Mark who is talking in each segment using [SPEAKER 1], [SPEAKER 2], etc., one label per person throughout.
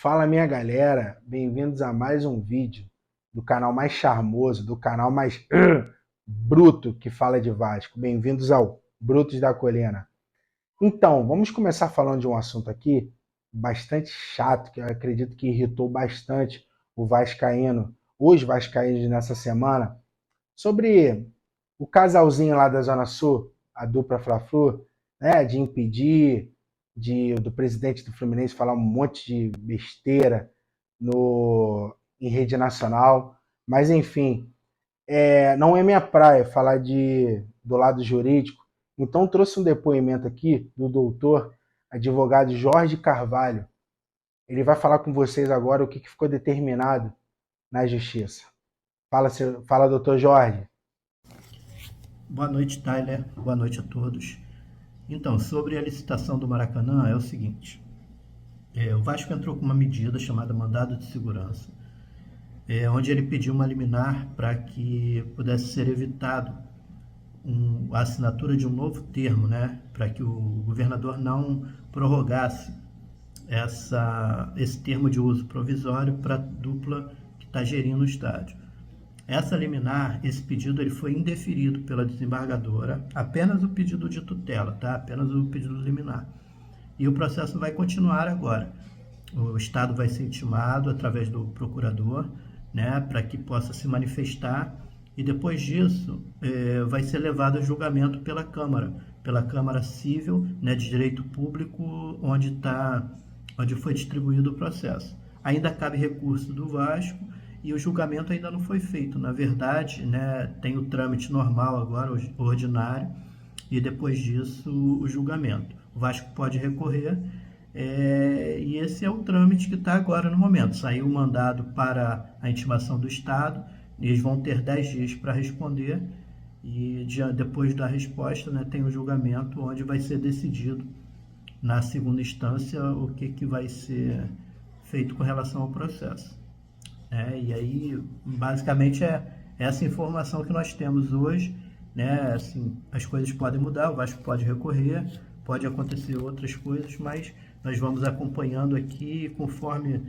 [SPEAKER 1] Fala minha galera, bem-vindos a mais um vídeo do canal mais charmoso, do canal mais bruto que fala de Vasco. Bem-vindos ao Brutos da Colina. Então, vamos começar falando de um assunto aqui bastante chato, que eu acredito que irritou bastante o vascaíno, os vascaínos nessa semana, sobre o casalzinho lá da Zona Sul, a dupla Fla-Flu, né, de impedir do presidente do Fluminense falar um monte de besteira em rede nacional. Mas, enfim, não é minha praia falar do lado jurídico. Então, trouxe um depoimento aqui do doutor advogado Jorge Carvalho. Ele vai falar com vocês agora o que ficou determinado na justiça. Fala, doutor Jorge.
[SPEAKER 2] Boa noite, Tyler. Boa noite a todos. Então, sobre a licitação do Maracanã, é o seguinte: o Vasco entrou com uma medida chamada mandado de segurança, onde ele pediu uma liminar para que pudesse ser evitado a assinatura de um novo termo, né, para que o governador não prorrogasse esse termo de uso provisório para a dupla que está gerindo o estádio. Essa liminar, esse pedido, ele foi indeferido pela desembargadora, apenas o pedido de tutela, tá? Apenas o pedido liminar. E o processo vai continuar agora. O Estado vai ser intimado através do procurador, né, para que possa se manifestar, e depois disso vai ser levado a julgamento pela Câmara Civil, né, de Direito Público, onde foi distribuído o processo. Ainda cabe recurso do Vasco, e o julgamento ainda não foi feito. Na verdade, né, tem o trâmite normal agora, ordinário, e depois disso o julgamento. O Vasco pode recorrer, e esse é o trâmite que está agora no momento. Saiu o mandado para a intimação do Estado, e eles vão ter 10 dias para responder, e depois da resposta, né, tem o julgamento, onde vai ser decidido na segunda instância o que vai ser feito com relação ao processo. E aí, basicamente, é essa informação que nós temos hoje, né? Assim, as coisas podem mudar, o Vasco pode recorrer, pode acontecer outras coisas, mas nós vamos acompanhando aqui, conforme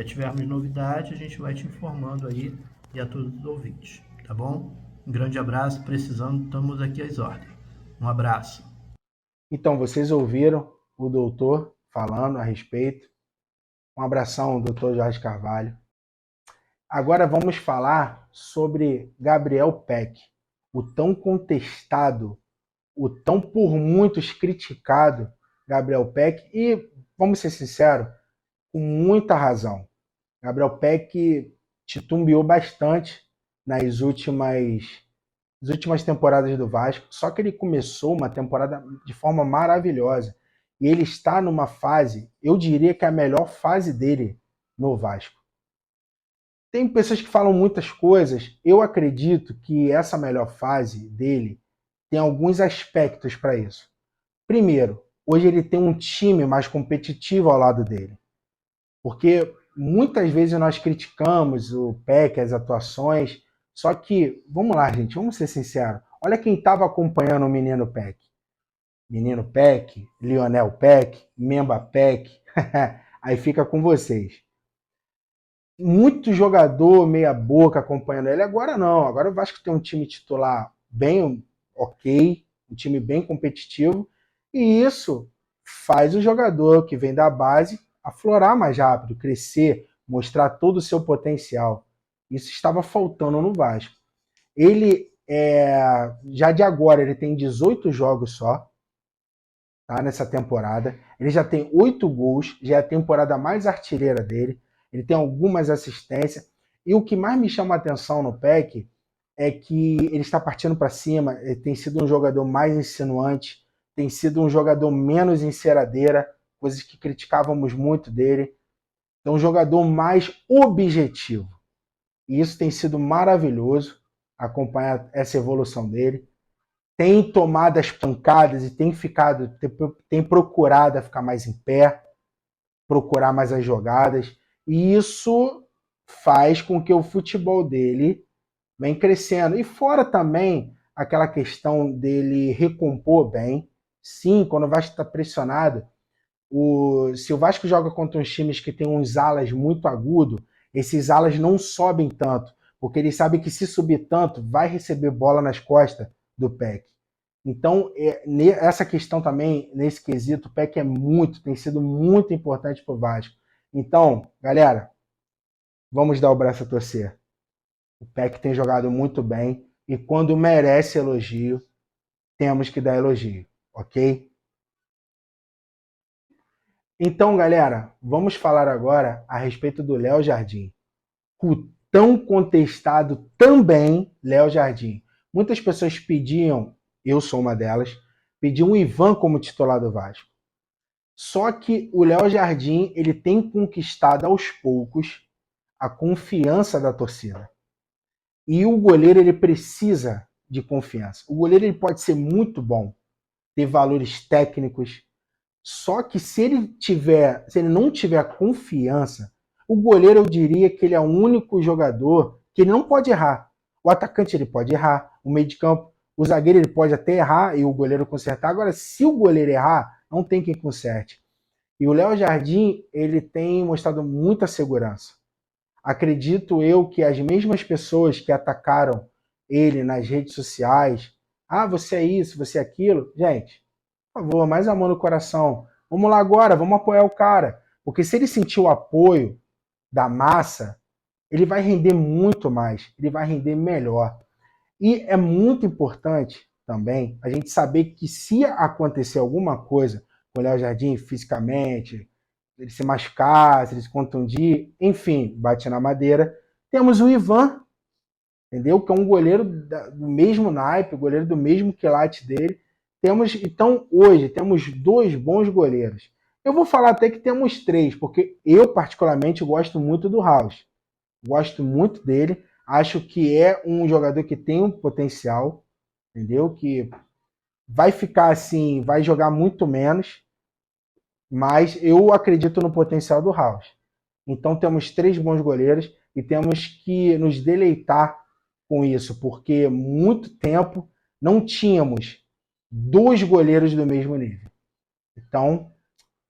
[SPEAKER 2] tivermos novidade, a gente vai te informando aí e a todos os ouvintes, tá bom? Um grande abraço, precisando, estamos aqui às ordens. Um abraço.
[SPEAKER 1] Então, vocês ouviram o doutor falando a respeito. Um abração, doutor Jorge Carvalho. Agora vamos falar sobre Gabriel Peck, o tão contestado, o tão por muitos criticado Gabriel Peck, e, vamos ser sinceros, com muita razão. Gabriel Peck titubeou bastante nas últimas temporadas do Vasco, só que ele começou uma temporada de forma maravilhosa. E ele está numa fase, eu diria que é a melhor fase dele no Vasco. Tem pessoas que falam muitas coisas. Eu acredito que essa melhor fase dele tem alguns aspectos para isso. Primeiro, hoje ele tem um time mais competitivo ao lado dele. Porque muitas vezes nós criticamos o Peck, as atuações, só que, vamos lá, gente, vamos ser sinceros. Olha quem estava acompanhando o menino Peck. Menino Peck, Lionel Peck, Memba Peck. Aí fica com vocês. Muito jogador meia boca acompanhando ele. Agora não. Agora o Vasco tem um time titular bem ok, um time bem competitivo, e isso faz o jogador que vem da base aflorar mais rápido, crescer, mostrar todo o seu potencial. Isso estava faltando no Vasco. Ele, já de agora, ele tem 18 jogos só, tá, nessa temporada. Ele já tem 8 gols, já é a temporada mais artilheira dele. Ele tem algumas assistências. E o que mais me chama a atenção no PEC é que ele está partindo para cima, ele tem sido um jogador mais insinuante, tem sido um jogador menos enceradeira, coisas que criticávamos muito dele. É um jogador mais objetivo. E isso tem sido maravilhoso, acompanhar essa evolução dele. Tem tomado as pancadas e tem procurado ficar mais em pé, procurar mais as jogadas. E isso faz com que o futebol dele vem crescendo. E fora também aquela questão dele recompor bem. Sim, quando o Vasco está pressionado, Se o Vasco joga contra uns times que tem uns alas muito agudos, esses alas não sobem tanto, porque eles sabem que se subir tanto, vai receber bola nas costas do PEC. Então, essa questão também, nesse quesito, o PEC tem sido muito importante para o Vasco. Então, galera, vamos dar o braço a torcer. O PEC tem jogado muito bem e quando merece elogio, temos que dar elogio, ok? Então, galera, vamos falar agora a respeito do Léo Jardim. O tão contestado também Léo Jardim. Muitas pessoas pediam, eu sou uma delas, pediam o Ivan como titular do Vasco. Só que o Léo Jardim ele tem conquistado aos poucos a confiança da torcida. E o goleiro ele precisa de confiança. O goleiro ele pode ser muito bom, ter valores técnicos, só que se ele não tiver confiança, o goleiro eu diria que ele é o único jogador que ele não pode errar. O atacante ele pode errar, o meio de campo, o zagueiro ele pode até errar e o goleiro consertar. Agora, se o goleiro errar, não tem quem conserte. E o Léo Jardim, ele tem mostrado muita segurança. Acredito eu que as mesmas pessoas que atacaram ele nas redes sociais, você é isso, você é aquilo, gente, por favor, mais amor no coração. Vamos lá agora, vamos apoiar o cara. Porque se ele sentir o apoio da massa, ele vai render muito mais, ele vai render melhor. E é muito importante também a gente saber que se acontecer alguma coisa com o Léo Jardim fisicamente, ele se machucar, se ele se contundir, enfim, bate na madeira, temos o Ivan, entendeu? Que é um goleiro do mesmo naipe, goleiro do mesmo quilate dele. Então, hoje, temos 2 bons goleiros. Eu vou falar até que temos 3, porque eu, particularmente, gosto muito do House. Gosto muito dele. Acho que é um jogador que tem um potencial, entendeu? Que vai ficar assim, vai jogar muito menos, mas eu acredito no potencial do House. Então, temos 3 bons goleiros e temos que nos deleitar com isso, porque muito tempo não tínhamos 2 goleiros do mesmo nível. Então,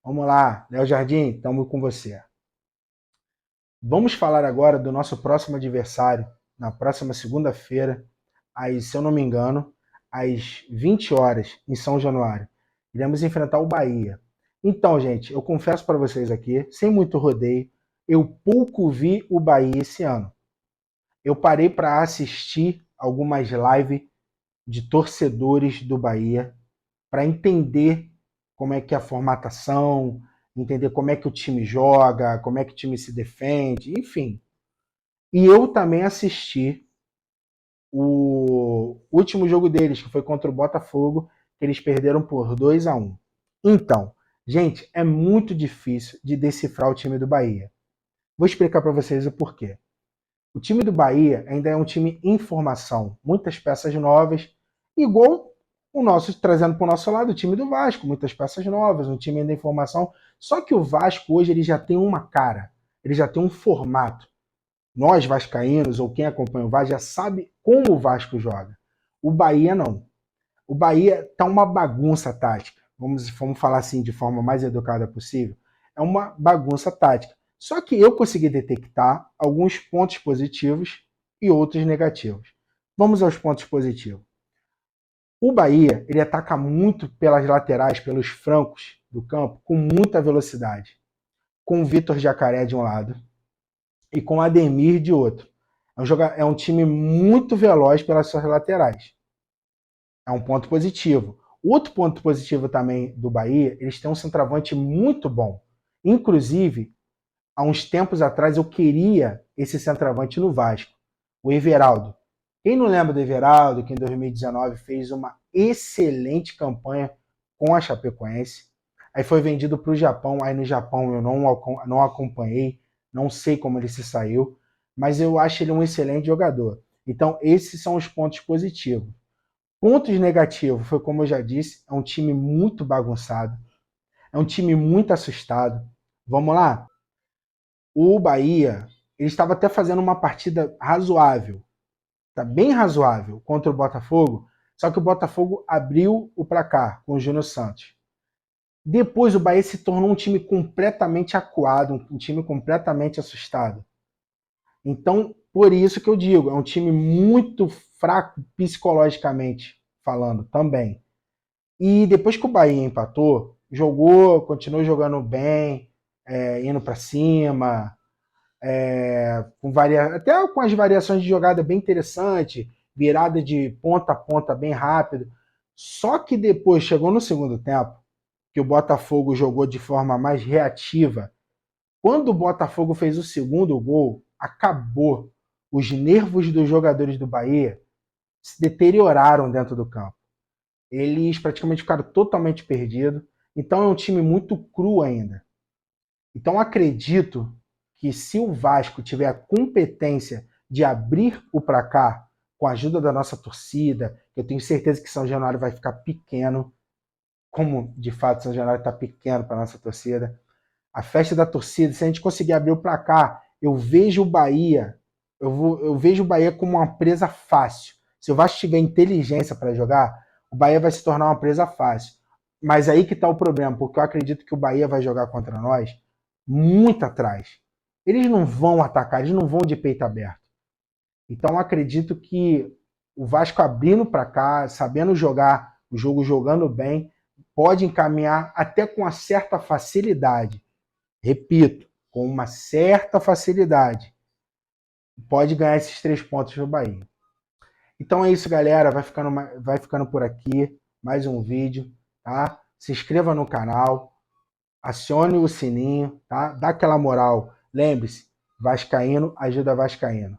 [SPEAKER 1] vamos lá, Léo Jardim, estamos com você. Vamos falar agora do nosso próximo adversário, na próxima segunda-feira, se eu não me engano, às 20 horas, em São Januário. Iremos enfrentar o Bahia. Então, gente, eu confesso para vocês aqui, sem muito rodeio, eu pouco vi o Bahia esse ano. Eu parei para assistir algumas lives de torcedores do Bahia para entender como é que é a formatação, entender como é que o time joga, como é que o time se defende, enfim. E eu também assisti o último jogo deles, que foi contra o Botafogo, que eles perderam por 2-1. Então, gente, é muito difícil de decifrar o time do Bahia. Vou explicar para vocês o porquê. O time do Bahia ainda é um time em formação, muitas peças novas, igual o nosso, trazendo para o nosso lado, o time do Vasco, muitas peças novas, um time ainda em formação. Só que o Vasco hoje ele já tem uma cara, ele já tem um formato. Nós vascaínos, ou quem acompanha o Vasco, já sabe como o Vasco joga. O Bahia não. O Bahia tá uma bagunça tática. Vamos falar assim de forma mais educada possível. É uma bagunça tática. Só que eu consegui detectar alguns pontos positivos e outros negativos. Vamos aos pontos positivos. O Bahia, ele ataca muito pelas laterais, pelos flancos do campo, com muita velocidade. Com o Vitor Jacaré de um lado e com o Ademir de outro. É um time muito veloz pelas suas laterais. É um ponto positivo. Outro ponto positivo também do Bahia, eles têm um centroavante muito bom. Inclusive, há uns tempos atrás eu queria esse centroavante no Vasco, o Everaldo. Quem não lembra do Everaldo, que em 2019 fez uma excelente campanha com a Chapecoense, aí foi vendido para o Japão, aí no Japão eu não acompanhei, não sei como ele se saiu, mas eu acho ele um excelente jogador. Então, esses são os pontos positivos. Pontos negativos, foi como eu já disse, é um time muito bagunçado, é um time muito assustado. Vamos lá? O Bahia, ele estava até fazendo uma partida razoável, tá bem razoável contra o Botafogo, só que o Botafogo abriu o placar com o Júnior Santos. Depois o Bahia se tornou um time completamente acuado, um time completamente assustado. Então, por isso que eu digo, é um time muito fraco psicologicamente falando também. E depois que o Bahia empatou, jogou, continuou jogando bem, indo para cima, até com as variações de jogada bem interessante, virada de ponta a ponta bem rápido. Só que depois chegou no segundo tempo, que o Botafogo jogou de forma mais reativa. Quando o Botafogo fez o segundo gol, acabou. Os nervos dos jogadores do Bahia se deterioraram dentro do campo. Eles praticamente ficaram totalmente perdidos. Então é um time muito cru ainda. Então acredito que se o Vasco tiver a competência de abrir o placar com a ajuda da nossa torcida, eu tenho certeza que São Januário vai ficar pequeno, como de fato São Januário está pequeno para a nossa torcida. A festa da torcida, se a gente conseguir abrir o placar, eu vejo o Bahia, eu vejo o Bahia como uma presa fácil. Se o Vasco tiver inteligência para jogar, o Bahia vai se tornar uma presa fácil. Mas aí que está o problema, porque eu acredito que o Bahia vai jogar contra nós muito atrás. Eles não vão atacar, eles não vão de peito aberto. Então eu acredito que o Vasco abrindo para cá, sabendo jogar o jogo, jogando bem, pode encaminhar até com uma certa facilidade. Repito, com uma certa facilidade. Pode ganhar esses 3 pontos do Bahia. Então é isso, galera. Vai ficando por aqui mais um vídeo, tá? Se inscreva no canal, acione o sininho, tá? Dá aquela moral. Lembre-se, Vascaíno ajuda Vascaíno.